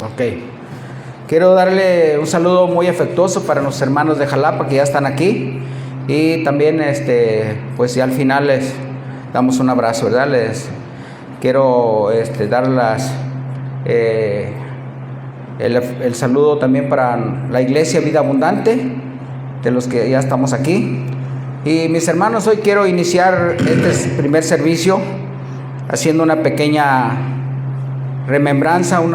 Ok. Quiero darle un saludo muy afectuoso para nuestros hermanos de Jalapa que ya están aquí. Y también, pues ya al final les damos un abrazo, ¿verdad? Les quiero dar el saludo también para la Iglesia Vida Abundante, de los que ya estamos aquí. Y mis hermanos, hoy quiero iniciar este primer servicio haciendo una pequeña remembranza, un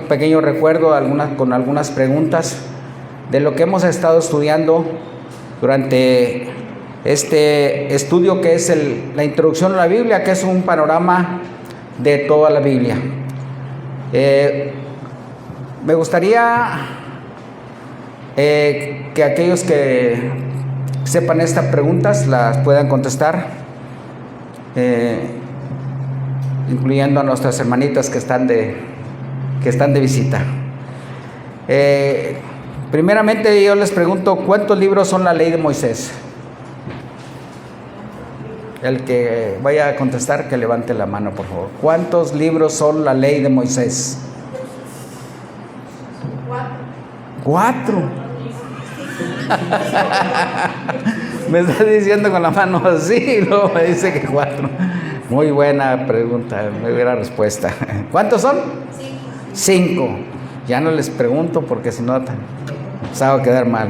pequeño recuerdo con algunas preguntas de lo que hemos estado estudiando durante este estudio que es la introducción a la Biblia, que es un panorama de toda la Biblia. Me gustaría que aquellos que sepan estas preguntas las puedan contestar, incluyendo a nuestras hermanitas que están de visita. Primeramente yo les pregunto, ¿cuántos libros son la ley de Moisés? El que vaya a contestar, que levante la mano, por favor. ¿Cuántos libros son la ley de Moisés? 4. Me está diciendo con la mano así y luego me dice que 4. Muy buena pregunta, muy buena respuesta. ¿Cuántos son? 5. Ya no les pregunto porque si no se va a quedar mal.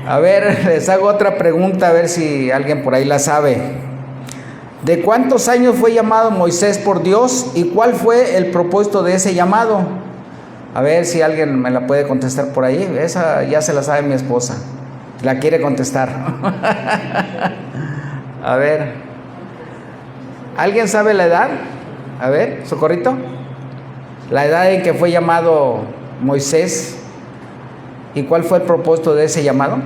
A ver, les hago otra pregunta, a ver si alguien por ahí la sabe. ¿De cuántos años fue llamado Moisés por Dios y cuál fue el propósito de ese llamado? A ver si alguien me la puede contestar por ahí. Esa ya se la sabe mi esposa. La quiere contestar. A ver. ¿Alguien sabe la edad? A ver, Socorrito. La edad en que fue llamado Moisés y cuál fue el propósito de ese llamado.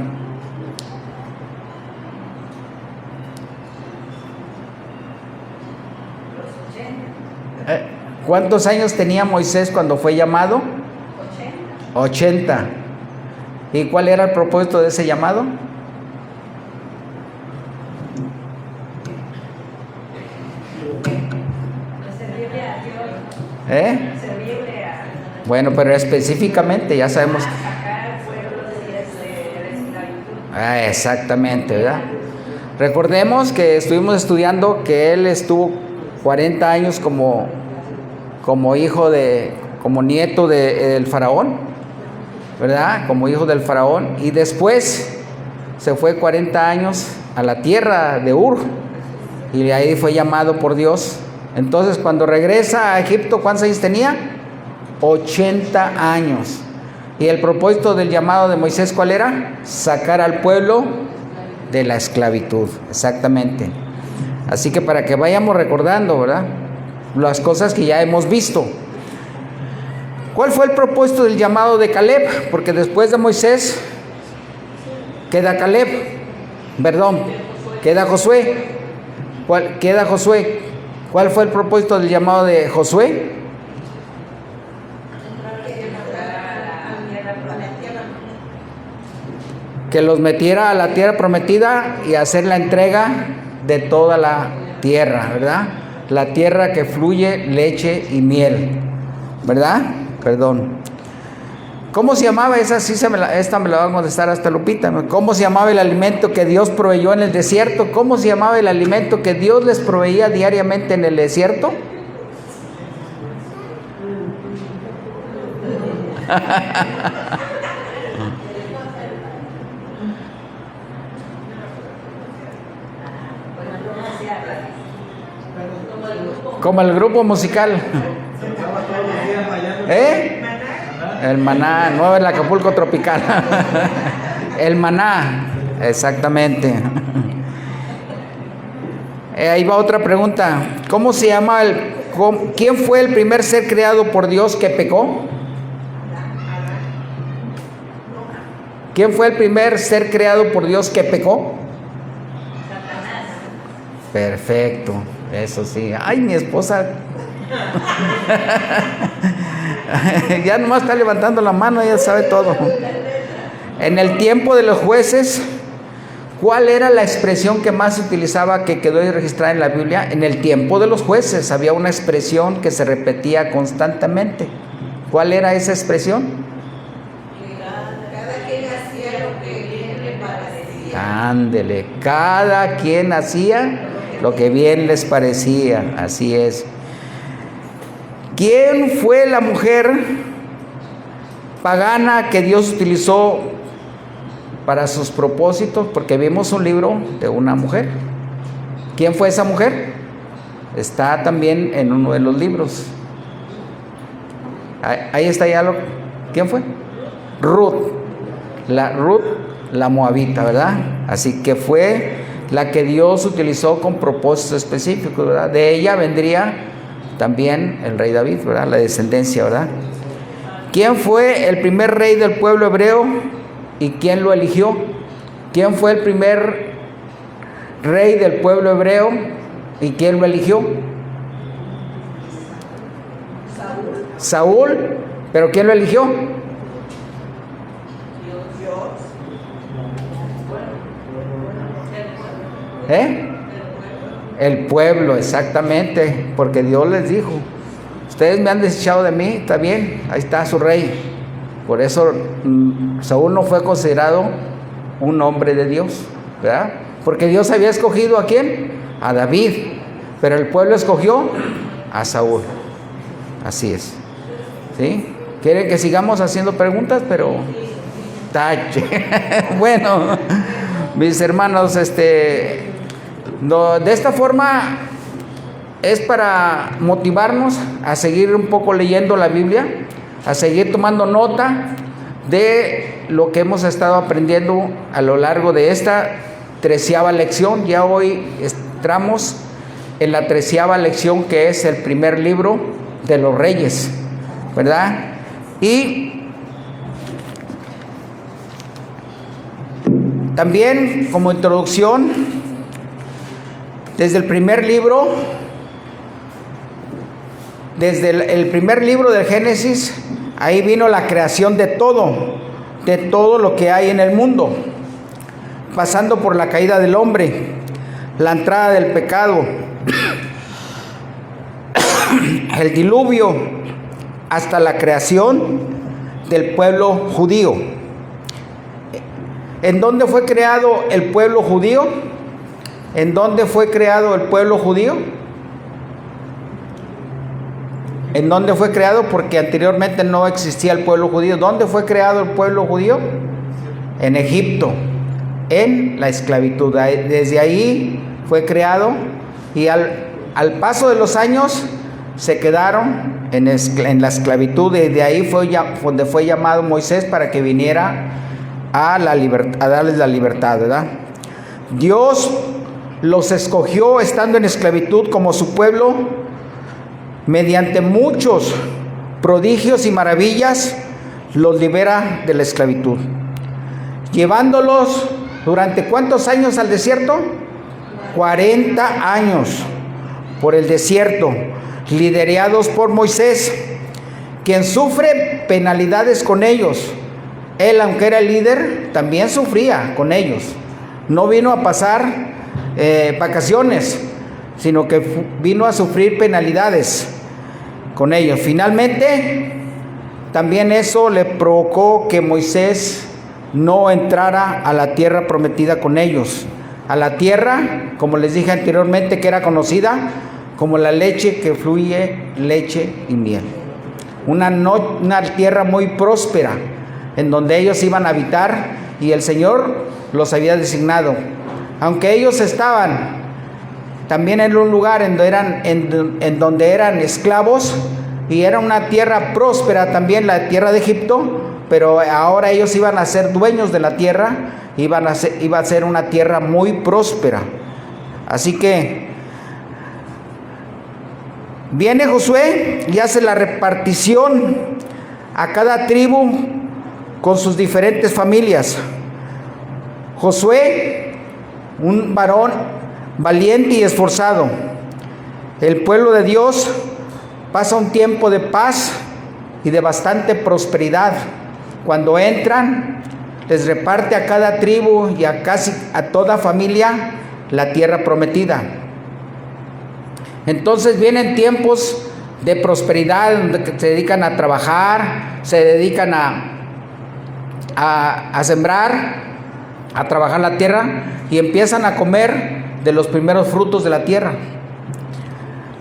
¿Cuántos años tenía Moisés cuando fue llamado? 80. ¿Y cuál era el propósito de ese llamado? Bueno, pero específicamente ya sabemos. Exactamente, ¿verdad? Recordemos que estuvimos estudiando que él estuvo 40 años como nieto del faraón, ¿verdad? Como hijo del faraón, y después se fue 40 años a la tierra de Ur y de ahí fue llamado por Dios. Entonces cuando regresa a Egipto, ¿cuántos años tenía? 80 años. ¿Y el propósito del llamado de Moisés cuál era? Sacar al pueblo de la esclavitud, exactamente. Así que para que vayamos recordando, ¿verdad?, las cosas que ya hemos visto. ¿Cuál fue el propósito del llamado de Caleb? Porque después de Moisés queda Josué. Queda Josué. ¿Cuál fue el propósito del llamado de Josué? Que los metiera a la tierra prometida y hacer la entrega de toda la tierra, ¿verdad? La tierra que fluye leche y miel, ¿verdad? Perdón. ¿Cómo se llamaba esa? Esta me la va a contestar hasta Lupita. ¿Cómo se llamaba el alimento que Dios proveyó en el desierto? ¿Cómo se llamaba el alimento que Dios les proveía diariamente en el desierto? Como el grupo musical. El maná, no el Acapulco tropical. El maná, exactamente. Ahí va otra pregunta. ¿Cómo se llama quién fue el primer ser creado por Dios que pecó? ¿Quién fue el primer ser creado por Dios que pecó? Satanás. Perfecto, eso sí. Ay, mi esposa. Ya nomás está levantando la mano, ella sabe todo. En el tiempo de los jueces, ¿Cuál era la expresión que más se utilizaba, que quedó registrada en la Biblia? En el tiempo de los jueces había una expresión que se repetía constantemente. ¿Cuál era esa expresión? Cada quien hacía lo que bien le parecía. Ándele, cada quien hacía lo que bien les parecía, así es. ¿Quién fue la mujer pagana que Dios utilizó para sus propósitos? Porque vimos un libro de una mujer. ¿Quién fue esa mujer? Está también en uno de los libros. Ahí está ya lo... ¿Quién fue? Ruth, la moabita, ¿verdad? Así que fue la que Dios utilizó con propósitos específicos, ¿verdad? De ella vendría también el rey David, ¿verdad? La descendencia, ¿verdad? ¿Quién fue el primer rey del pueblo hebreo y quién lo eligió? ¿Quién fue el primer rey del pueblo hebreo y quién lo eligió? Saúl, pero ¿quién lo eligió? El pueblo, exactamente, porque Dios les dijo: ustedes me han desechado de mí, está bien, ahí está su rey. Por eso Saúl no fue considerado un hombre de Dios, ¿verdad? Porque Dios había escogido ¿a quién? A David, pero el pueblo escogió a Saúl. Así es, ¿sí? ¿Quieren que sigamos haciendo preguntas? Pero tache. Bueno, mis hermanos, no, de esta forma es para motivarnos a seguir un poco leyendo la Biblia, a seguir tomando nota de lo que hemos estado aprendiendo a lo largo de esta 13ª lección. Ya hoy entramos en la 13ª lección, que es el primer libro de los Reyes, ¿verdad? Y también, como introducción, desde el primer libro, desde el primer libro del Génesis, ahí vino la creación de todo lo que hay en el mundo, pasando por la caída del hombre, la entrada del pecado, el diluvio, hasta la creación del pueblo judío. ¿En dónde fue creado el pueblo judío? ¿En dónde fue creado el pueblo judío? ¿En dónde fue creado? Porque anteriormente no existía el pueblo judío. ¿Dónde fue creado el pueblo judío? En Egipto, en la esclavitud. Desde ahí fue creado, y al paso de los años se quedaron en la esclavitud. Y de ahí fue donde fue llamado Moisés para que viniera a darles la libertad, ¿verdad? Dios los escogió estando en esclavitud como su pueblo, mediante muchos prodigios y maravillas los libera de la esclavitud, llevándolos durante ¿cuántos años al desierto? 40 años por el desierto, liderados por Moisés, quien sufre penalidades con ellos. Él, aunque era el líder, también sufría con ellos. No vino a pasar vacaciones, sino que vino a sufrir penalidades con ellos. Finalmente, también eso le provocó que Moisés no entrara a la tierra prometida con ellos. A la tierra, como les dije anteriormente, que era conocida como la leche que fluye, leche y miel. Una tierra muy próspera, en donde ellos iban a habitar, y el Señor los había designado. Aunque ellos estaban también en un lugar en donde eran esclavos, y era una tierra próspera también, la tierra de Egipto, pero ahora ellos iban a ser dueños de la tierra, iba a ser una tierra muy próspera. Así que viene Josué y hace la repartición a cada tribu con sus diferentes familias. Josué, un varón valiente y esforzado. El pueblo de Dios pasa un tiempo de paz y de bastante prosperidad cuando entran les reparte a cada tribu y a casi a toda familia la tierra prometida. Entonces vienen tiempos de prosperidad, donde se dedican a trabajar, se dedican a sembrar, a trabajar la tierra y empiezan a comer de los primeros frutos de la tierra.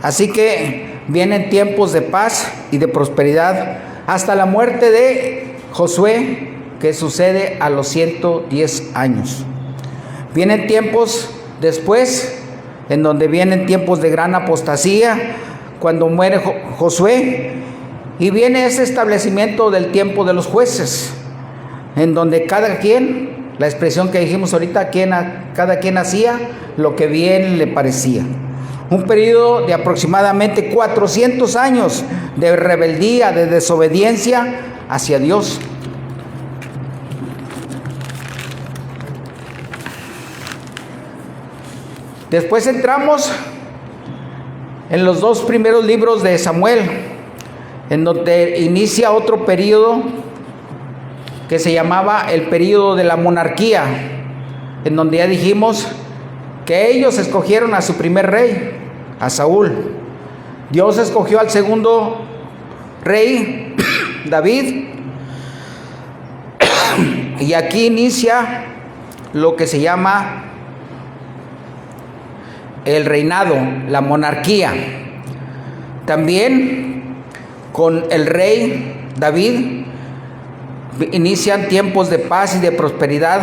Así que vienen tiempos de paz y de prosperidad hasta la muerte de Josué, que sucede a los 110 años. Vienen tiempos después, en donde vienen tiempos de gran apostasía, cuando muere Josué, y viene ese establecimiento del tiempo de los jueces, en donde cada quien, la expresión que dijimos ahorita, cada quien hacía lo que bien le parecía. Un periodo de aproximadamente 400 años de rebeldía, de desobediencia hacia Dios. Después entramos en los 2 primeros libros de Samuel, en donde inicia otro periodo que se llamaba el periodo de la monarquía, en donde ya dijimos que ellos escogieron a su primer rey, a Saúl. Dios escogió al segundo rey, David, y aquí inicia lo que se llama el reinado, la monarquía. También con el rey David inician tiempos de paz y de prosperidad.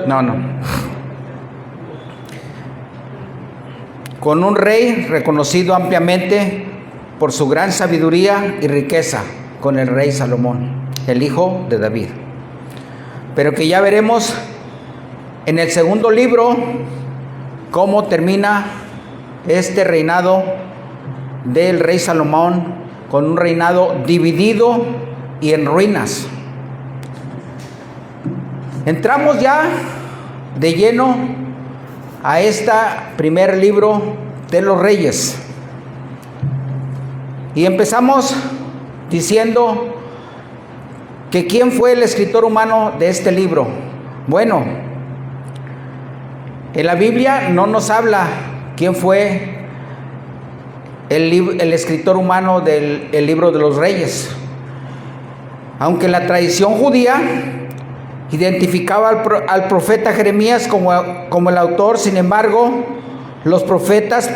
No. Con un rey reconocido ampliamente por su gran sabiduría y riqueza, con el rey Salomón, el hijo de David. Pero que ya veremos en el segundo libro cómo termina este reinado del rey Salomón, con un reinado dividido y en ruinas. Entramos ya de lleno a este primer libro de los reyes. Y empezamos diciendo que ¿quién fue el escritor humano de este libro? Bueno, en la Biblia no nos habla quién fue el escritor humano del libro de los reyes. Aunque la tradición judía identificaba al profeta Jeremías como el autor, sin embargo, los profetas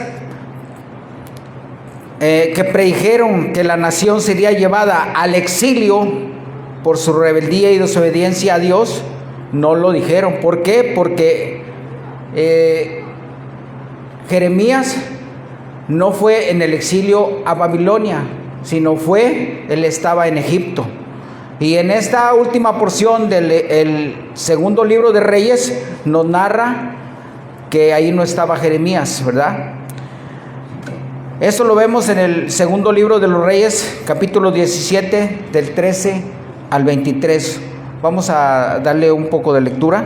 que predijeron que la nación sería llevada al exilio por su rebeldía y desobediencia a Dios, no lo dijeron. ¿Por qué? Porque Jeremías no fue en el exilio a Babilonia, sino él estaba en Egipto. Y en esta última porción del segundo libro de Reyes nos narra que ahí no estaba Jeremías, ¿verdad? Eso lo vemos en el segundo libro de los Reyes, capítulo 17, del 13 al 23. Vamos a darle un poco de lectura.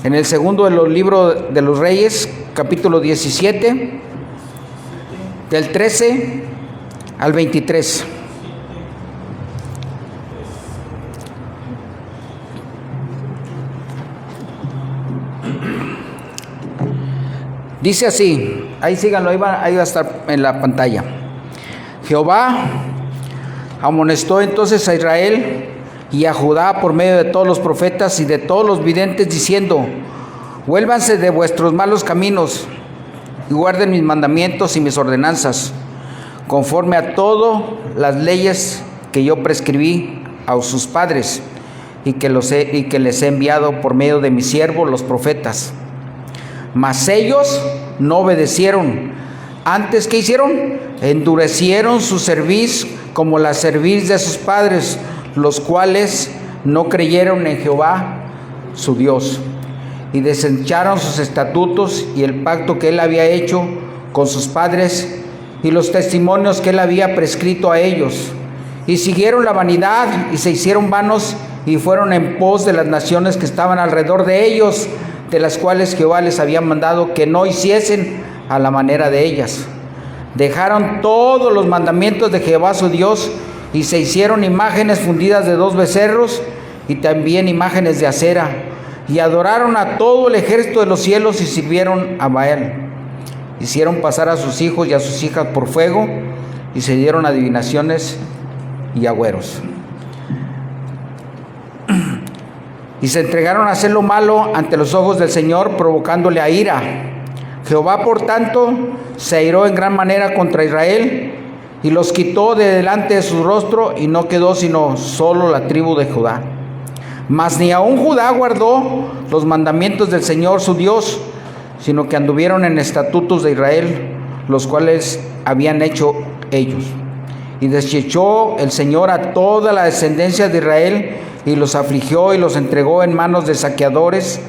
En el segundo de los libros de los Reyes, capítulo 17, del 13 al 23. Dice así, ahí síganlo, ahí va a estar en la pantalla. Jehová amonestó entonces a Israel y a Judá por medio de todos los profetas y de todos los videntes, diciendo: vuélvanse de vuestros malos caminos y guarden mis mandamientos y mis ordenanzas, conforme a todas las leyes que yo prescribí a sus padres y que les he enviado por medio de mis siervos los profetas. Mas ellos no obedecieron. Antes, ¿qué hicieron? Endurecieron su cerviz como la cerviz de sus padres, los cuales no creyeron en Jehová su Dios, y desecharon sus estatutos y el pacto que él había hecho con sus padres y los testimonios que él había prescrito a ellos, y siguieron la vanidad y se hicieron vanos y fueron en pos de las naciones que estaban alrededor de ellos, de las cuales Jehová les había mandado que no hiciesen a la manera de ellas. Dejaron todos los mandamientos de Jehová su Dios Y se hicieron imágenes fundidas de 2 becerros y también imágenes de acera. Y adoraron a todo el ejército de los cielos y sirvieron a Baal. Hicieron pasar a sus hijos y a sus hijas por fuego y se dieron adivinaciones y agüeros. Y se entregaron a hacer lo malo ante los ojos del Señor, provocándole a ira. Jehová, por tanto, se airó en gran manera contra Israel y los quitó de delante de su rostro, y no quedó sino solo la tribu de Judá. Mas ni aun Judá guardó los mandamientos del Señor su Dios, sino que anduvieron en estatutos de Israel, los cuales habían hecho ellos. Y desechó el Señor a toda la descendencia de Israel, y los afligió y los entregó en manos de saqueadores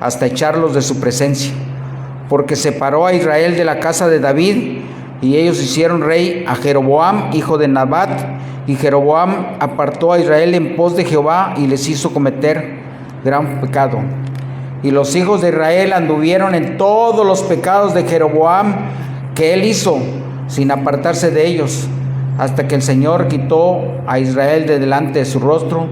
hasta echarlos de su presencia. Porque separó a Israel de la casa de David, y ellos hicieron rey a Jeroboam, hijo de Nabat, y Jeroboam apartó a Israel en pos de Jehová y les hizo cometer gran pecado. Y los hijos de Israel anduvieron en todos los pecados de Jeroboam que él hizo, sin apartarse de ellos, hasta que el Señor quitó a Israel de delante de su rostro,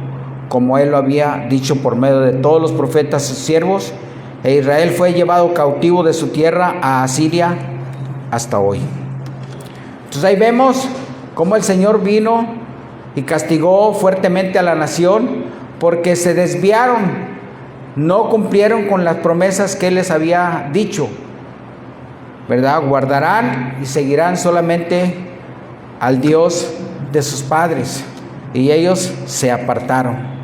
como él lo había dicho por medio de todos los profetas sus siervos, e Israel fue llevado cautivo de su tierra a Asiria hasta hoy. Entonces ahí vemos cómo el Señor vino y castigó fuertemente a la nación porque se desviaron, no cumplieron con las promesas que él les había dicho, ¿verdad? Guardarán y seguirán solamente al Dios de sus padres, y ellos se apartaron.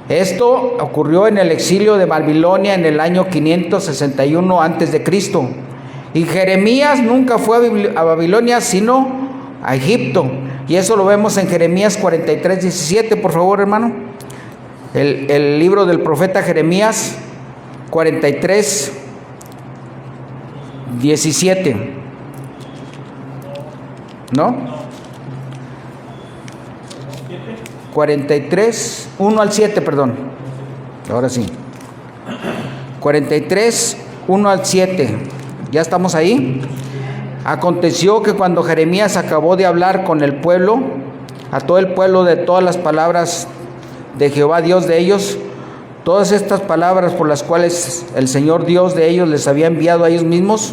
Esto ocurrió en el exilio de Babilonia en el año 561 a.C. Y Jeremías nunca fue a Babilonia, sino a Egipto. Y eso lo vemos en Jeremías 43:17, por favor, hermano. El libro del profeta Jeremías 43:17. ¿No? 43, 1 al 7, perdón. Ahora sí. 43, 1 al 7. ¿Ya estamos ahí? Aconteció que cuando Jeremías acabó de hablar con el pueblo, a todo el pueblo, de todas las palabras de Jehová Dios de ellos, todas estas palabras por las cuales el Señor Dios de ellos les había enviado a ellos mismos,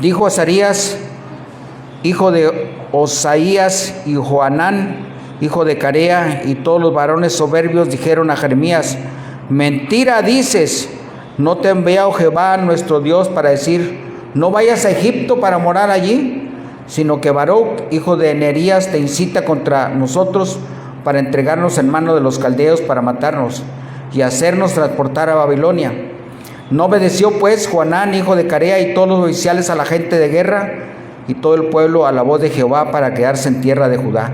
dijo Azarías, hijo de Osaías, y Johanán, hijo de Carea, y todos los varones soberbios dijeron a Jeremías: mentira dices, no te ha enviado Jehová nuestro Dios para decir: no vayas a Egipto para morar allí, sino que Baruch, hijo de Nerías, te incita contra nosotros para entregarnos en mano de los caldeos para matarnos y hacernos transportar a Babilonia. No obedeció pues Johanán, hijo de Carea, y todos los oficiales a la gente de guerra, y todo el pueblo a la voz de Jehová para quedarse en tierra de Judá,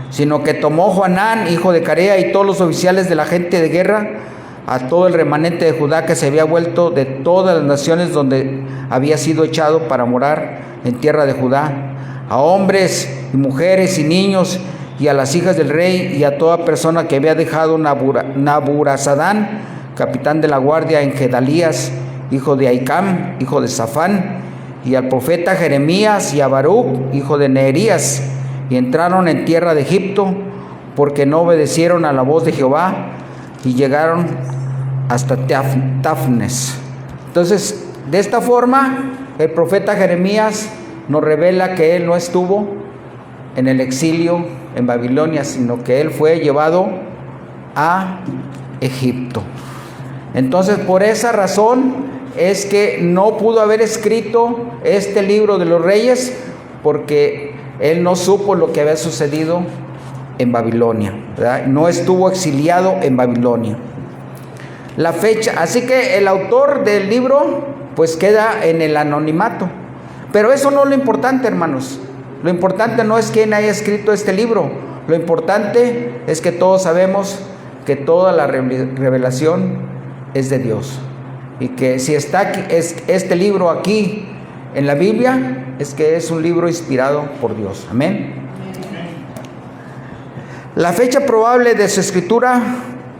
sino que tomó Johanán, hijo de Carea, y todos los oficiales de la gente de guerra, a todo el remanente de Judá que se había vuelto de todas las naciones donde había sido echado para morar en tierra de Judá, a hombres y mujeres y niños, y a las hijas del rey, y a toda persona que había dejado Naburazadán, capitán de la guardia, en Gedalías, hijo de Ahicam, hijo de Safán, y al profeta Jeremías, y a Baruch, hijo de Neerías, y entraron en tierra de Egipto, porque no obedecieron a la voz de Jehová, y llegaron hasta Tafnes. Entonces, de esta forma, el profeta Jeremías nos revela que él no estuvo en el exilio en Babilonia, sino que él fue llevado a Egipto. Entonces, por esa razón es que no pudo haber escrito este libro de los reyes, porque él no supo lo que había sucedido en Babilonia, ¿verdad? No estuvo exiliado en Babilonia. La fecha, así que el autor del libro pues queda en el anonimato. Pero eso no es lo importante, hermanos. Lo importante no es quién haya escrito este libro. Lo importante es que todos sabemos que toda la revelación es de Dios. Y que si está aquí, este libro aquí en la Biblia, es que es un libro inspirado por Dios. Amén. La fecha probable de su escritura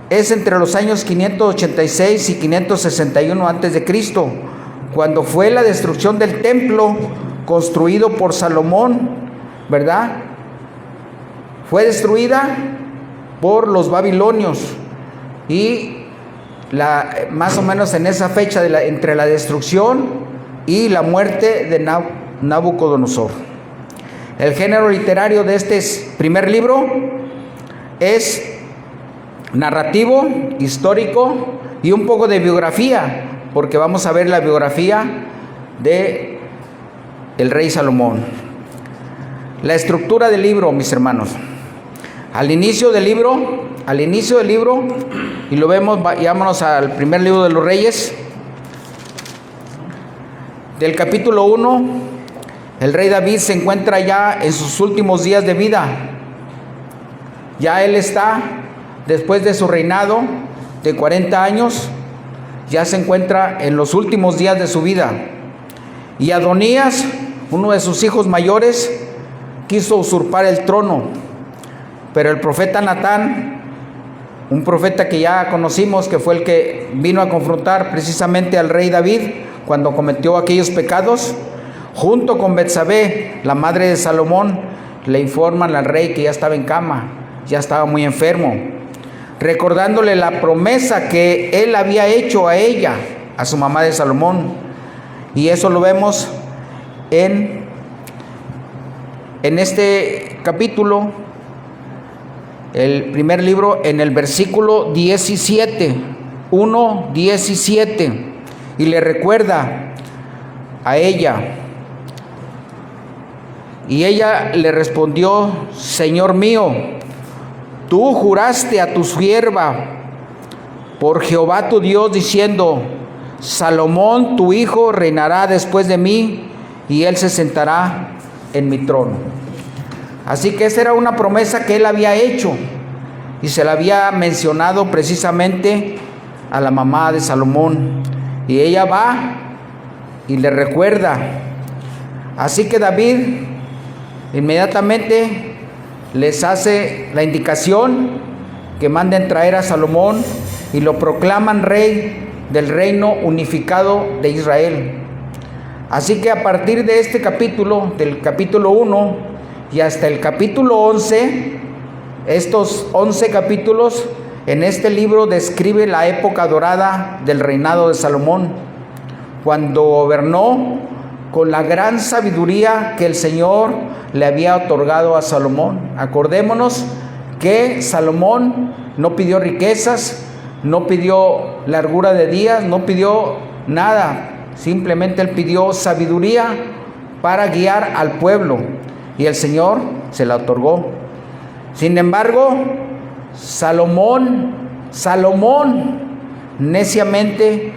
es entre los años 586 y 561 a.C., cuando fue la destrucción del templo construido por Salomón, ¿verdad? fue destruida por los babilonios y más o menos en esa fecha entre la destrucción y la muerte de Nabucodonosor. El género literario de este primer libro es narrativo, histórico y un poco de biografía, porque vamos a ver la biografía de el rey Salomón. La estructura del libro, mis hermanos. Al inicio del libro, y lo vemos, vámonos al primer libro de los Reyes, del capítulo 1, el rey David se encuentra ya en sus últimos días de vida. Ya él está, después de su reinado de 40 años, ya se encuentra en los últimos días de su vida. Y Adonías, uno de sus hijos mayores, quiso usurpar el trono, pero el profeta Natán, un profeta que ya conocimos, que fue el que vino a confrontar precisamente al rey David cuando cometió aquellos pecados, junto con Betsabé, la madre de Salomón, le informan al rey que ya estaba en cama, ya estaba muy enfermo, recordándole la promesa que él había hecho a ella, a su mamá de Salomón. Y eso lo vemos en este capítulo, el primer libro, en el versículo 17, 1:17, y le recuerda a ella. Y ella le respondió: Señor mío, tú juraste a tu sierva por Jehová tu Dios, diciendo: Salomón tu hijo reinará después de mí, y él se sentará en mi trono. Así que esa era una promesa que él había hecho, y se la había mencionado precisamente a la mamá de Salomón, y ella va y le recuerda. Así que David inmediatamente les hace la indicación que manden traer a Salomón y lo proclaman rey del reino unificado de Israel. Así que a partir de este capítulo, del capítulo 1 y hasta el capítulo 11, estos 11 capítulos en este libro describe la época dorada del reinado de Salomón, cuando gobernó con la gran sabiduría que el Señor le había otorgado a Salomón. Acordémonos que Salomón no pidió riquezas, no pidió largura de días, no pidió nada, simplemente él pidió sabiduría para guiar al pueblo, y el Señor se la otorgó. Sin embargo, Salomón neciamente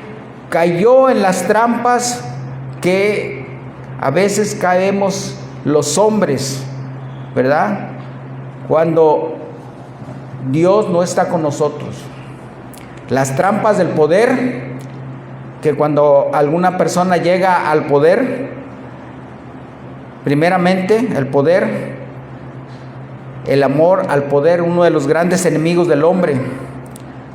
cayó en las trampas que a veces caemos los hombres, ¿verdad? Cuando Dios no está con nosotros. Las trampas del poder, que cuando alguna persona llega al poder, primeramente el poder, el amor al poder, uno de los grandes enemigos del hombre,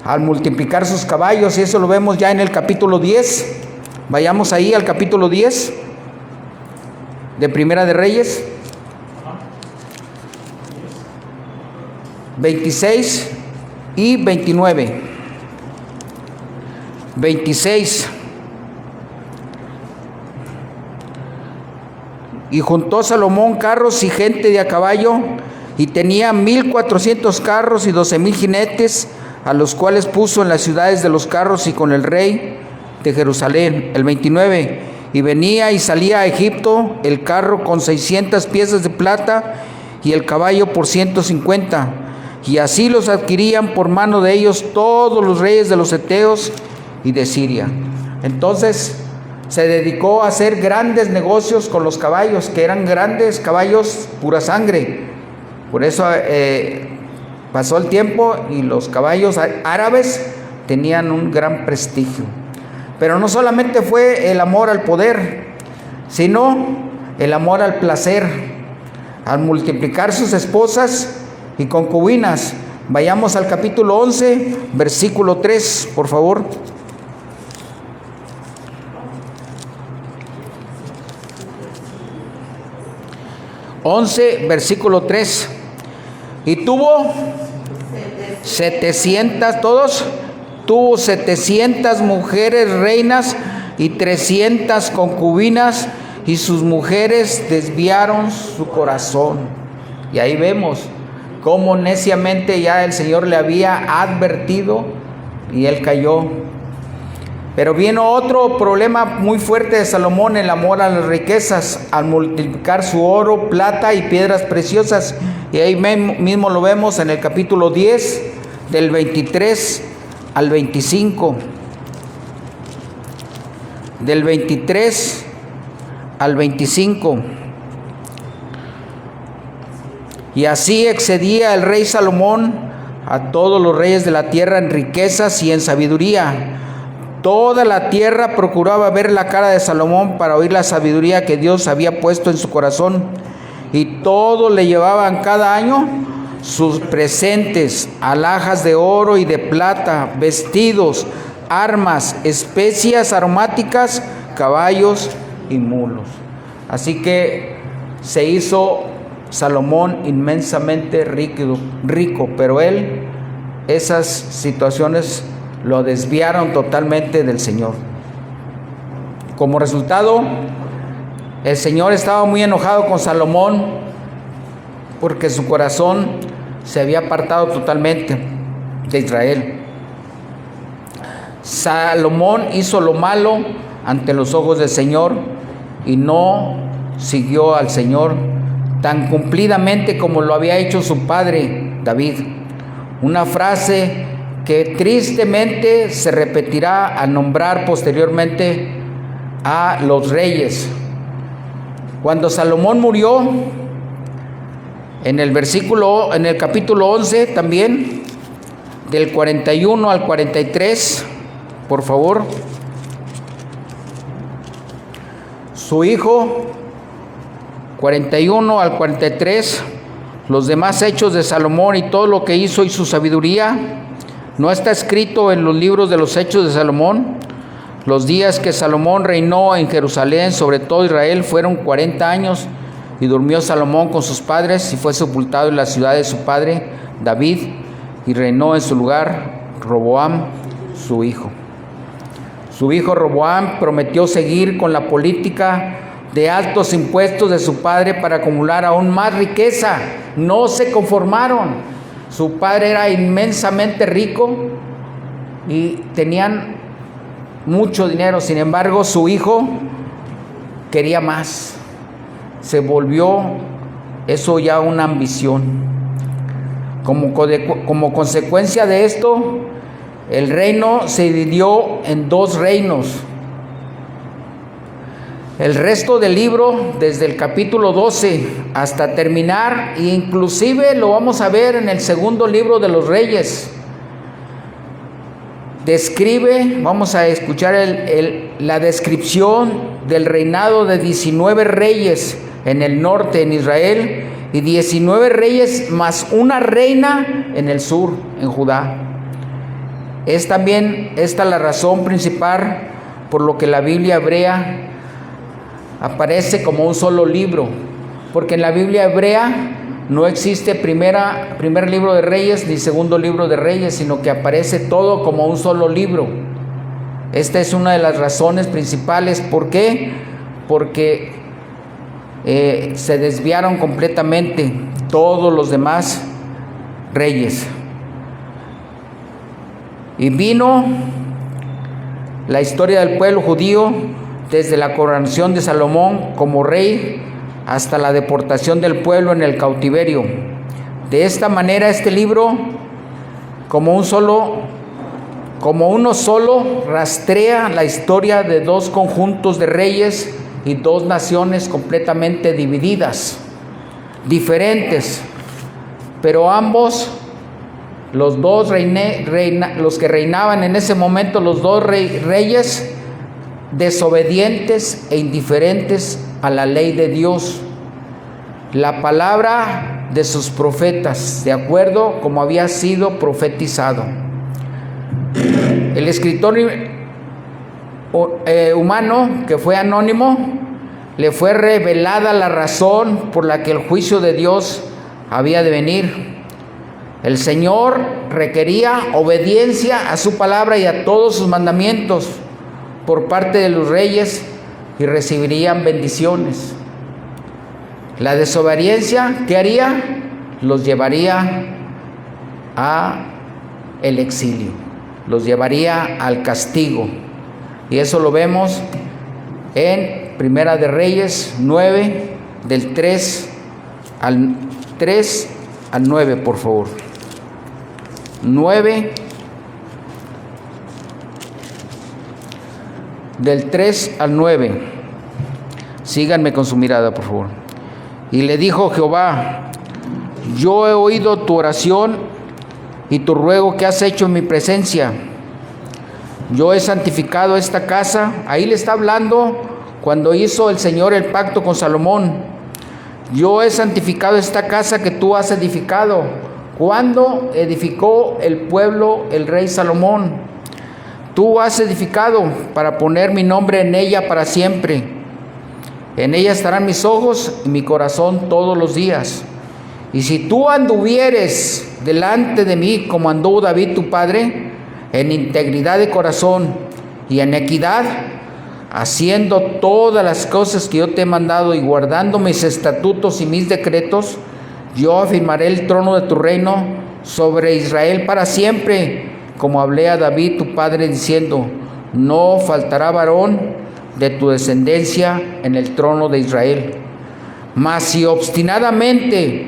al multiplicar sus caballos, y eso lo vemos ya en el capítulo 10. Vayamos ahí al capítulo 10 de Primera de Reyes, 26 y 29. 26. Y juntó Salomón carros y gente de a caballo, y tenía 1,400 carros y 12,000 jinetes, a los cuales puso en las ciudades de los carros y con el rey de Jerusalén. El 29. Y venía y salía a Egipto el carro con 600 piezas de plata y el caballo por 150. Y así los adquirían por mano de ellos todos los reyes de los heteos y de Siria. Entonces se dedicó a hacer grandes negocios con los caballos, que eran grandes caballos pura sangre. Por eso pasó el tiempo y los caballos árabes tenían un gran prestigio. Pero no solamente fue el amor al poder, sino el amor al placer, al multiplicar sus esposas y concubinas. Vayamos al capítulo 11, versículo 3, por favor. 11, versículo 3. Y tuvo 700, todos, tuvo 700 mujeres reinas y 300 concubinas, y sus mujeres desviaron su corazón. Y ahí vemos cómo neciamente ya el Señor le había advertido y él cayó. Pero vino otro problema muy fuerte de Salomón, el amor a las riquezas, al multiplicar su oro, plata y piedras preciosas. Y ahí mismo lo vemos en el capítulo 10, del 23 al 25. Del 23 al 25. Y así excedía el rey Salomón a todos los reyes de la tierra en riquezas y en sabiduría. Toda la tierra procuraba ver la cara de Salomón para oír la sabiduría que Dios había puesto en su corazón. Y todos le llevaban cada año sus presentes, alhajas de oro y de plata, vestidos, armas, especias aromáticas, caballos y mulos. Así que se hizo Salomón inmensamente rico, pero él, esas situaciones lo desviaron totalmente del Señor. Como resultado, el Señor estaba muy enojado con Salomón porque su corazón se había apartado totalmente de Israel. Salomón hizo lo malo ante los ojos del Señor y no siguió al Señor tan cumplidamente como lo había hecho su padre David. Una frase que tristemente se repetirá al nombrar posteriormente a los reyes. Cuando Salomón murió, en el capítulo 11 también, del 41 al 43, por favor, su hijo, 41 al 43, los demás hechos de Salomón y todo lo que hizo y su sabiduría, ¿no está escrito en los libros de los hechos de Salomón? Los días que Salomón reinó en Jerusalén sobre todo Israel fueron 40 años, y durmió Salomón con sus padres y fue sepultado en la ciudad de su padre David, y reinó en su lugar Roboam, su hijo. Su hijo Roboam prometió seguir con la política de altos impuestos de su padre para acumular aún más riqueza. No se conformaron. Su padre era inmensamente rico y tenían mucho dinero. Sin embargo, su hijo quería más. Se volvió eso ya una ambición. Como consecuencia de esto, el reino se dividió en dos reinos. El resto del libro, desde el capítulo 12 hasta terminar, e inclusive lo vamos a ver en el segundo libro de los Reyes, describe, vamos a escuchar la descripción del reinado de 19 reyes en el norte, en Israel, y 19 reyes más una reina en el sur, en Judá. Es también esta la razón principal por lo que la Biblia hebrea aparece como un solo libro, porque en la Biblia hebrea no existe primer libro de Reyes ni segundo libro de Reyes, sino que aparece todo como un solo libro. Esta es una de las razones principales. ¿Por qué? Porque se desviaron completamente todos los demás reyes. Y vino la historia del pueblo judío desde la coronación de Salomón como rey hasta la deportación del pueblo en el cautiverio. De esta manera este libro, como uno solo, rastrea la historia de dos conjuntos de reyes y dos naciones completamente divididas, diferentes, pero ambos, los que reinaban en ese momento, los dos reyes, desobedientes e indiferentes a la ley de Dios, la palabra de sus profetas, de acuerdo como había sido profetizado. El escritor humano, que fue anónimo, le fue revelada la razón por la que el juicio de Dios había de venir. El Señor requería obediencia a su palabra y a todos sus mandamientos por parte de los reyes y recibirían bendiciones. La desobediencia, ¿qué haría? Los llevaría a el exilio, los llevaría al castigo. Y eso lo vemos en Primera de Reyes 9, del 3 al 9, por favor. 9, del 3 al 9. Síganme con su mirada, por favor. Y le dijo Jehová: yo he oído tu oración y tu ruego que has hecho en mi presencia. Yo he santificado esta casa. Ahí le está hablando cuando hizo el Señor el pacto con Salomón. Yo he santificado esta casa que tú has edificado. ¿Cuándo edificó el pueblo el rey Salomón? Tú has edificado para poner mi nombre en ella para siempre. En ella estarán mis ojos y mi corazón todos los días. Y si tú anduvieres delante de mí como anduvo David tu padre, en integridad de corazón y en equidad, haciendo todas las cosas que yo te he mandado y guardando mis estatutos y mis decretos, yo afirmaré el trono de tu reino sobre Israel para siempre, como hablé a David tu padre, diciendo: no faltará varón de tu descendencia en el trono de Israel. Mas si obstinadamente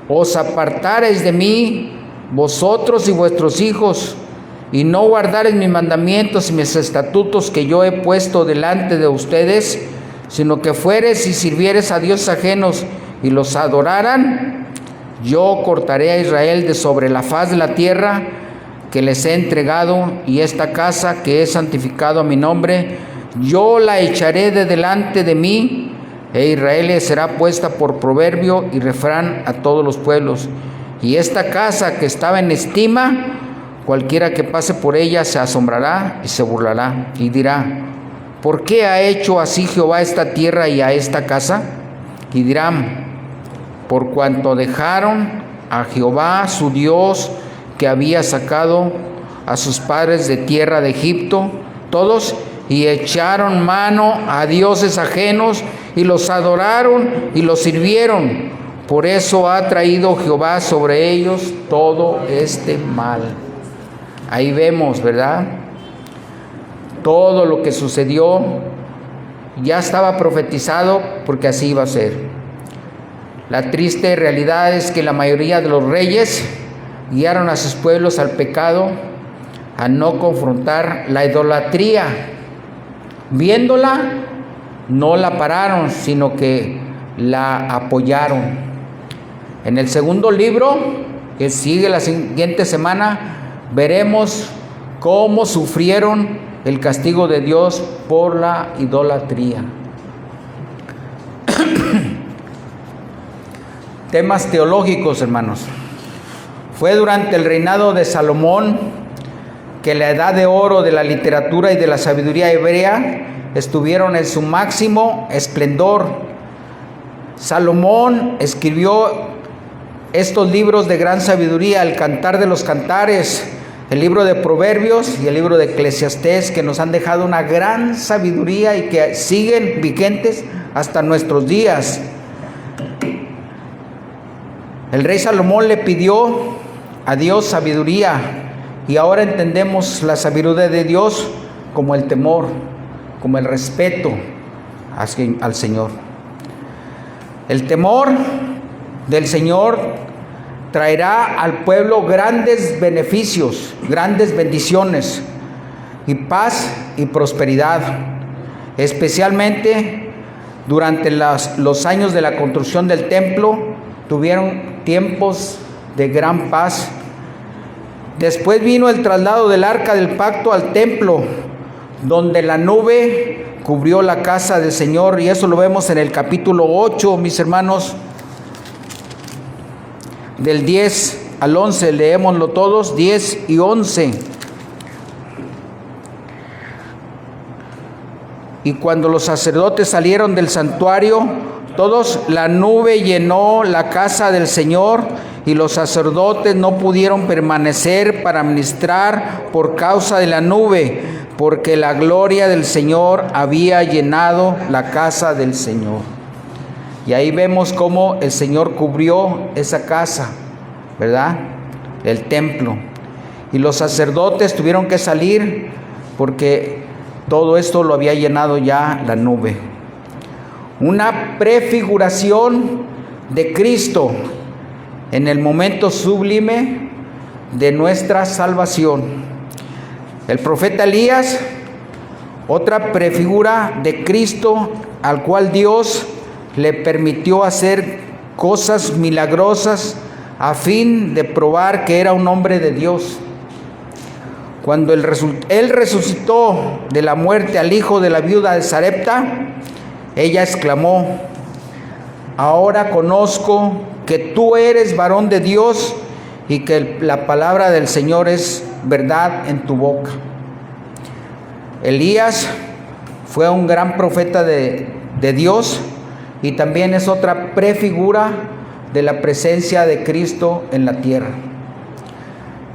os apartareis de mí, vosotros y vuestros hijos, y no guardareis mis mandamientos y mis estatutos que yo he puesto delante de ustedes, sino que fuereis y sirviereis a dioses ajenos y los adoraran, yo cortaré a Israel de sobre la faz de la tierra que les he entregado, y esta casa que he santificado a mi nombre, yo la echaré de delante de mí, e Israel le será puesta por proverbio y refrán a todos los pueblos. Y esta casa que estaba en estima, cualquiera que pase por ella se asombrará y se burlará y dirá: ¿por qué ha hecho así Jehová a esta tierra y a esta casa? Y dirán: por cuanto dejaron a Jehová su Dios, que había sacado a sus padres de tierra de Egipto, todos, y echaron mano a dioses ajenos y los adoraron y los sirvieron. Por eso ha traído Jehová sobre ellos todo este mal. Ahí vemos, ¿verdad? Todo lo que sucedió ya estaba profetizado, porque así iba a ser. La triste realidad es que la mayoría de los reyes guiaron a sus pueblos al pecado, a no confrontar la idolatría. Viéndola, no la pararon, sino que la apoyaron. En el segundo libro, que sigue la siguiente semana, veremos cómo sufrieron el castigo de Dios por la idolatría. Temas teológicos, hermanos. Fue durante el reinado de Salomón que la edad de oro de la literatura y de la sabiduría hebrea estuvieron en su máximo esplendor. Salomón escribió estos libros de gran sabiduría: el Cantar de los Cantares, el libro de Proverbios y el libro de Eclesiastés, que nos han dejado una gran sabiduría y que siguen vigentes hasta nuestros días. El rey Salomón le pidió a Dios sabiduría, y ahora entendemos la sabiduría de Dios como el temor, como el respeto al Señor. El temor del Señor traerá al pueblo grandes beneficios, grandes bendiciones y paz y prosperidad, especialmente durante los años de la construcción del templo. Tuvieron tiempos de gran paz. Después vino el traslado del arca del pacto al templo, donde la nube cubrió la casa del Señor, y eso lo vemos en el capítulo 8, mis hermanos, del 10 al 11, leémoslo todos, 10 y 11. Y cuando los sacerdotes salieron del santuario, Todos, la nube llenó la casa del Señor, y los sacerdotes no pudieron permanecer para ministrar por causa de la nube, porque la gloria del Señor había llenado la casa del Señor. Y ahí vemos cómo el Señor cubrió esa casa, ¿verdad? El templo. Y los sacerdotes tuvieron que salir porque todo esto lo había llenado ya la nube. Una prefiguración de Cristo en el momento sublime de nuestra salvación. El profeta Elías, otra prefigura de Cristo, al cual Dios le permitió hacer cosas milagrosas a fin de probar que era un hombre de Dios. Cuando él resucitó de la muerte al hijo de la viuda de Sarepta, ella exclamó: ahora conozco que tú eres varón de Dios y que la palabra del Señor es verdad en tu boca. Elías fue un gran profeta de Dios y también es otra prefigura de la presencia de Cristo en la tierra.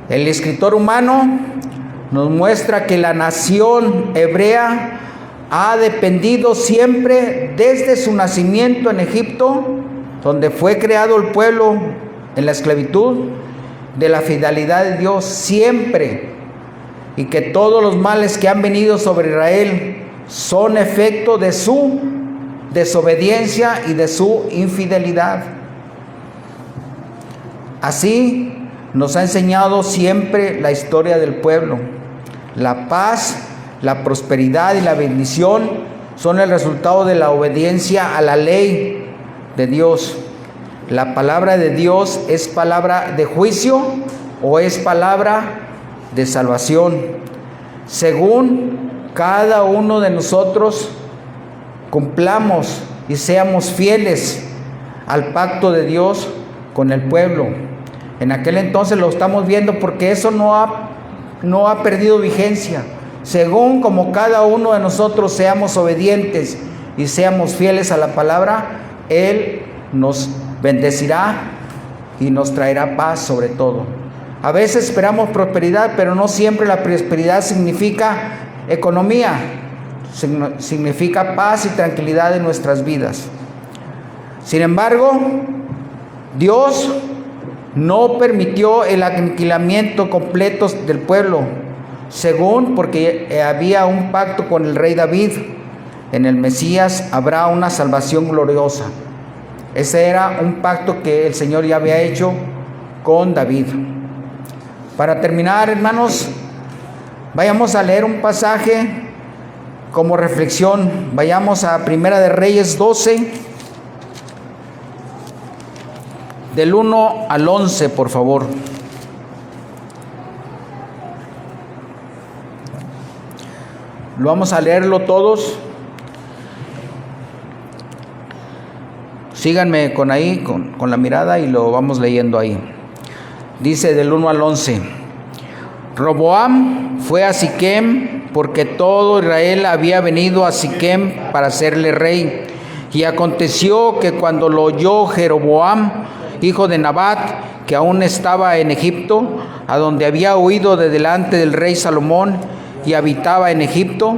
El escritor humano nos muestra que la nación hebrea ha dependido siempre desde su nacimiento en Egipto, donde fue creado el pueblo en la esclavitud, de la fidelidad de Dios siempre, y que todos los males que han venido sobre Israel son efecto de su desobediencia y de su infidelidad. Así nos ha enseñado siempre la historia del pueblo. La paz, la prosperidad y la bendición son el resultado de la obediencia a la ley de Dios. ¿La palabra de Dios es palabra de juicio o es palabra de salvación? Según cada uno de nosotros cumplamos y seamos fieles al pacto de Dios con el pueblo. En aquel entonces lo estamos viendo porque eso no ha perdido vigencia. Según como cada uno de nosotros seamos obedientes y seamos fieles a la palabra, Él nos bendecirá y nos traerá paz sobre todo. A veces esperamos prosperidad, pero no siempre la prosperidad significa economía, significa paz y tranquilidad en nuestras vidas. Sin embargo, Dios no permitió el aniquilamiento completo del pueblo, según porque había un pacto con el rey David. En el Mesías habrá una salvación gloriosa. Ese era un pacto que el Señor ya había hecho con David. Para terminar, hermanos, vayamos a leer un pasaje como reflexión. Vayamos a Primera de Reyes 12, del 1 al 11, por favor. Lo vamos a leerlo todos. Síganme con ahí, con la mirada, y lo vamos leyendo ahí. Dice del 1 al 11. Roboam fue a Siquem porque todo Israel había venido a Siquem para hacerle rey. Y aconteció que cuando lo oyó Jeroboam, hijo de Nabat, que aún estaba en Egipto, a donde había huido de delante del rey Salomón y habitaba en Egipto,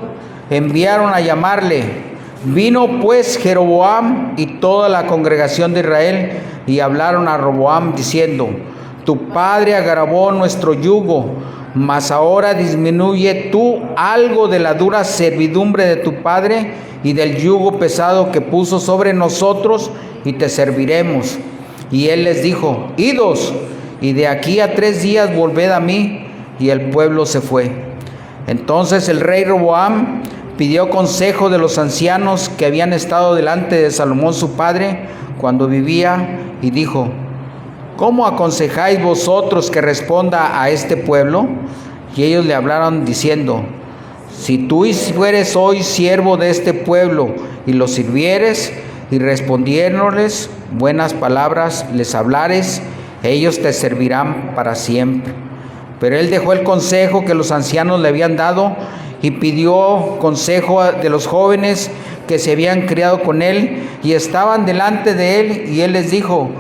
enviaron a llamarle. Vino pues Jeroboam y toda la congregación de Israel y hablaron a Roboam diciendo: tu padre agravó nuestro yugo, mas ahora disminuye tú algo de la dura servidumbre de tu padre y del yugo pesado que puso sobre nosotros, y te serviremos. Y él les dijo: idos, y de aquí a 3 días volved a mí. Y el pueblo se fue. Entonces el rey Roboam pidió consejo de los ancianos que habían estado delante de Salomón su padre cuando vivía, y dijo: ¿cómo aconsejáis vosotros que responda a este pueblo? Y ellos le hablaron diciendo: si tú fueres hoy siervo de este pueblo y los sirvieres y respondiéndoles buenas palabras les hablares, ellos te servirán para siempre. Pero él dejó el consejo que los ancianos le habían dado y pidió consejo de los jóvenes que se habían criado con él y estaban delante de él, y él les dijo: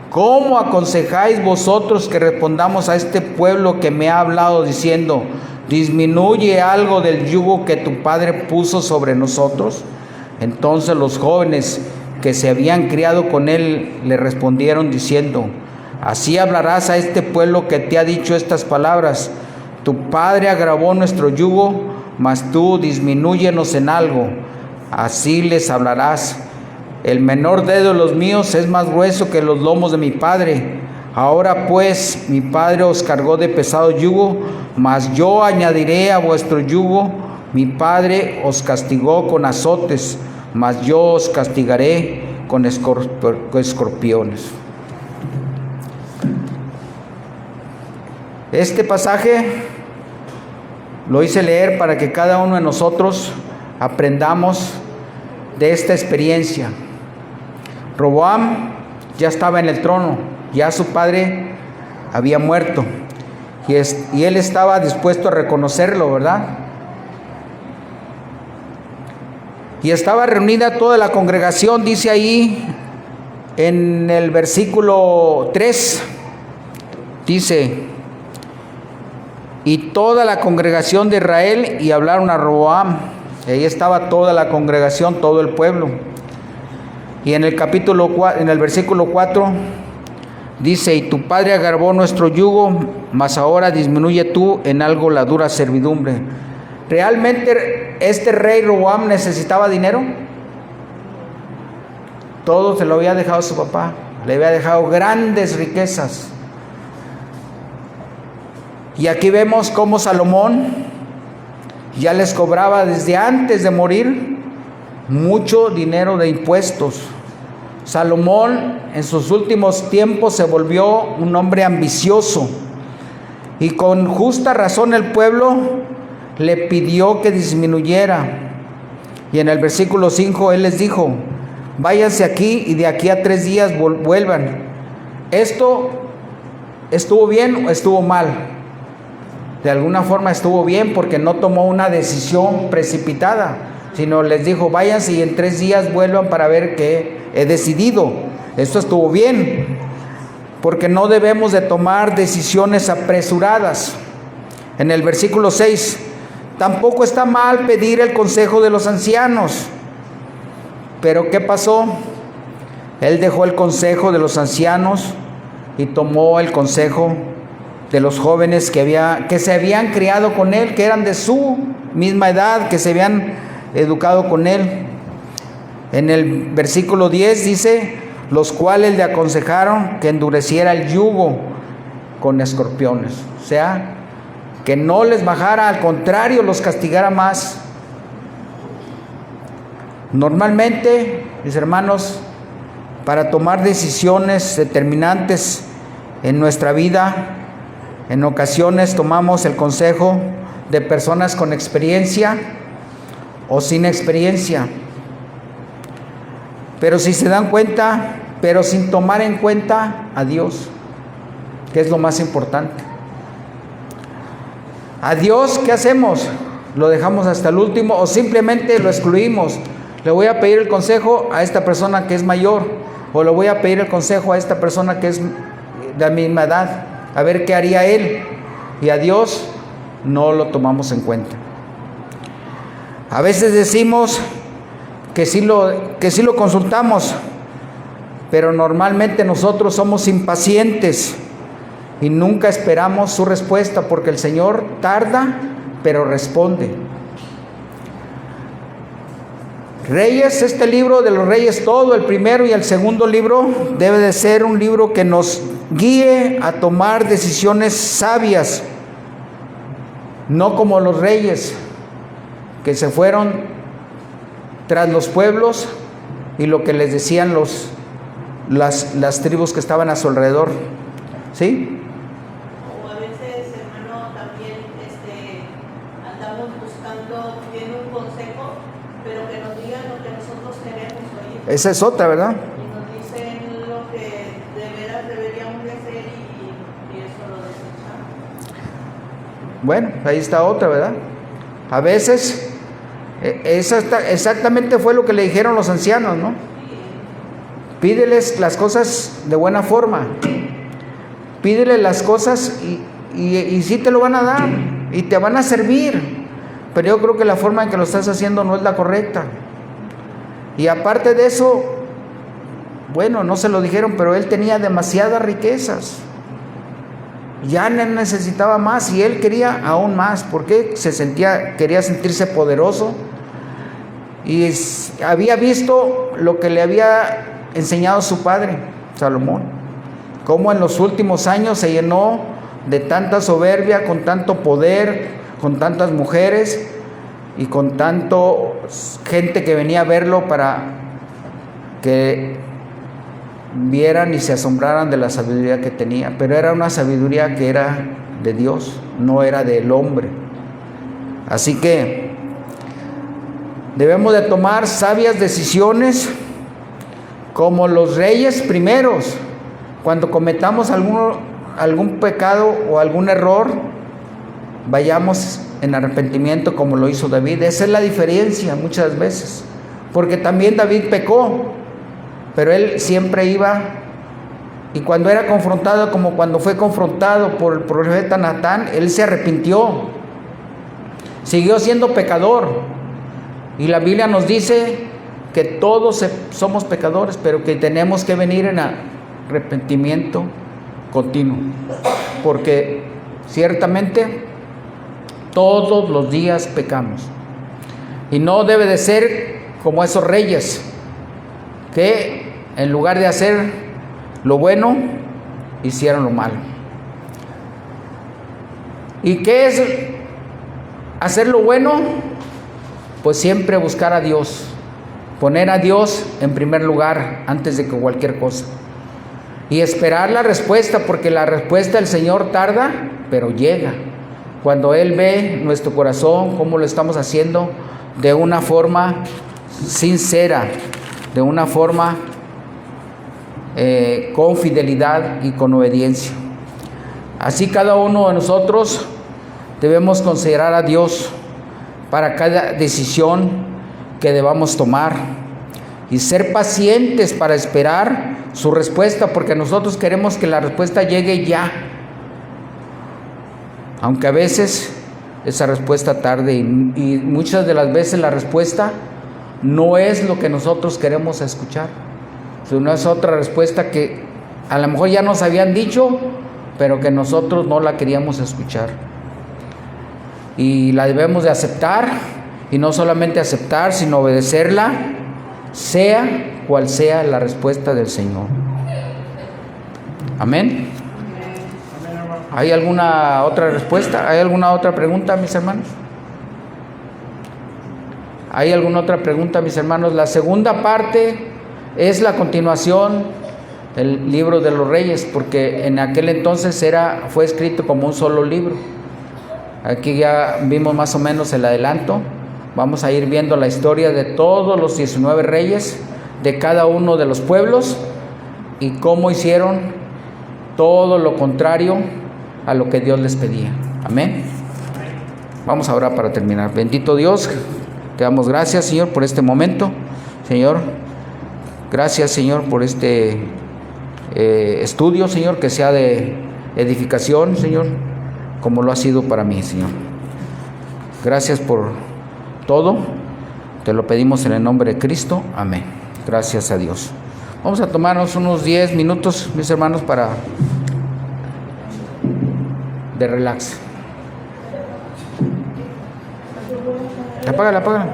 ¿cómo aconsejáis vosotros que respondamos a este pueblo que me ha hablado diciendo: disminuye algo del yugo que tu padre puso sobre nosotros? Entonces los jóvenes que se habían criado con él le respondieron diciendo: así hablarás a este pueblo que te ha dicho estas palabras: tu padre agravó nuestro yugo, mas tú disminúyenos en algo. Así les hablarás: el menor dedo de los míos es más grueso que los lomos de mi padre. Ahora pues mi padre os cargó de pesado yugo, mas yo añadiré a vuestro yugo. Mi padre os castigó con azotes, mas yo os castigaré con escorpiones. Este pasaje lo hice leer para que cada uno de nosotros aprendamos de esta experiencia. Roboam ya estaba en el trono, ya su padre había muerto, y él estaba dispuesto a reconocerlo, ¿verdad? Y estaba reunida toda la congregación, dice ahí en el versículo 3, dice: y toda la congregación de Israel, y hablaron a Roboam. Ahí estaba toda la congregación, todo el pueblo. Y en el versículo 4 dice: y tu padre agravó nuestro yugo, mas ahora disminuye tú en algo la dura servidumbre. ¿Realmente este rey Roboam necesitaba dinero? Todo se lo había dejado su papá, le había dejado grandes riquezas. Y aquí vemos cómo Salomón ya les cobraba desde antes de morir mucho dinero de impuestos. Salomón en sus últimos tiempos se volvió un hombre ambicioso, y con justa razón el pueblo le pidió que disminuyera. Y en el versículo 5 él les dijo: váyanse aquí y de aquí a 3 días vuelvan. ¿Esto estuvo bien o estuvo mal? De alguna forma estuvo bien, porque no tomó una decisión precipitada, sino les dijo: váyanse y en 3 días vuelvan para ver qué he decidido. Esto estuvo bien, porque no debemos de tomar decisiones apresuradas. En el versículo 6, tampoco está mal pedir el consejo de los ancianos. Pero ¿qué pasó? Él dejó el consejo de los ancianos y tomó el consejo de los jóvenes que se habían criado con él, que eran de su misma edad, que se habían educado con él. En el versículo 10 dice: los cuales le aconsejaron que endureciera el yugo con escorpiones. O sea, que no les bajara, al contrario, los castigara más. Normalmente, mis hermanos, para tomar decisiones determinantes en nuestra vida, en ocasiones tomamos el consejo de personas con experiencia o sin experiencia. Pero si se dan cuenta, pero sin tomar en cuenta a Dios, que es lo más importante. A Dios, ¿qué hacemos? ¿Lo dejamos hasta el último o simplemente lo excluimos? Le voy a pedir el consejo a esta persona que es mayor, o le voy a pedir el consejo a esta persona que es de la misma edad, a ver qué haría él. Y a Dios no lo tomamos en cuenta. A veces decimos que sí lo consultamos, pero normalmente nosotros somos impacientes y nunca esperamos su respuesta, porque el Señor tarda, pero responde. Reyes, este libro de los Reyes, todo el primero y el segundo libro, debe de ser un libro que nos guíe a tomar decisiones sabias, no como los reyes que se fueron tras los pueblos y lo que les decían las tribus que estaban a su alrededor. ¿Sí? O a veces, hermano, también andamos buscando, tiene un consejo, pero que nos digan lo que nosotros queremos oír. Esa es otra, ¿verdad? Y nos dicen lo que de veras deberíamos de hacer y eso lo desechamos. Bueno, ahí está otra, ¿verdad? A veces Exactamente fue lo que le dijeron los ancianos, ¿no? Pídeles las cosas de buena forma. Pídeles las cosas y sí te lo van a dar y te van a servir. Pero yo creo que la forma en que lo estás haciendo no es la correcta. Y aparte de eso, bueno, no se lo dijeron, pero él tenía demasiadas riquezas. Ya no necesitaba más y él quería aún más, porque quería sentirse poderoso y había visto lo que le había enseñado su padre, Salomón, cómo en los últimos años se llenó de tanta soberbia, con tanto poder, con tantas mujeres y con tanto gente que venía a verlo para que vieran y se asombraran de la sabiduría que tenía. Pero era una sabiduría que era de Dios, no era del hombre. Así que debemos de tomar sabias decisiones como los reyes primeros. Cuando cometamos algún pecado o algún error, vayamos en arrepentimiento como lo hizo David. Esa es la diferencia muchas veces, porque también David pecó, pero él siempre iba, y cuando era confrontado, como cuando fue confrontado por el profeta Natán, él se arrepintió, siguió siendo pecador. Y la Biblia nos dice que todos somos pecadores, pero que tenemos que venir en arrepentimiento continuo, porque ciertamente todos los días pecamos. Y no debe de ser como esos reyes que en lugar de hacer lo bueno, hicieron lo malo. ¿Y qué es hacer lo bueno? Pues siempre buscar a Dios, poner a Dios en primer lugar antes de que cualquier cosa, y esperar la respuesta, porque la respuesta del Señor tarda, pero llega. Cuando Él ve nuestro corazón, cómo lo estamos haciendo de una forma sincera, de una forma con fidelidad y con obediencia. Así cada uno de nosotros debemos considerar a Dios para cada decisión que debamos tomar y ser pacientes para esperar su respuesta, porque nosotros queremos que la respuesta llegue ya, aunque a veces esa respuesta tarde, y muchas de las veces la respuesta no es lo que nosotros queremos escuchar, sino es otra respuesta que a lo mejor ya nos habían dicho, pero que nosotros no la queríamos escuchar. Y la debemos de aceptar, y no solamente aceptar, sino obedecerla, sea cual sea la respuesta del Señor. Amén. ¿Hay alguna otra respuesta? ¿Hay alguna otra pregunta, mis hermanos? ¿Hay alguna otra pregunta, mis hermanos? La segunda parte es la continuación del libro de los Reyes, porque en aquel entonces fue escrito como un solo libro. Aquí ya vimos más o menos el adelanto. Vamos a ir viendo la historia de todos los 19 reyes de cada uno de los pueblos y cómo hicieron todo lo contrario a lo que Dios les pedía. Amén. Vamos a orar para terminar. Bendito Dios, te damos gracias, Señor, por este momento. Señor, gracias, Señor, por este estudio, Señor, que sea de edificación, Señor, como lo ha sido para mí, Señor. Gracias por todo. Te lo pedimos en el nombre de Cristo. Amén. Gracias a Dios. Vamos a tomarnos unos 10 minutos, mis hermanos, de relax. Apágala.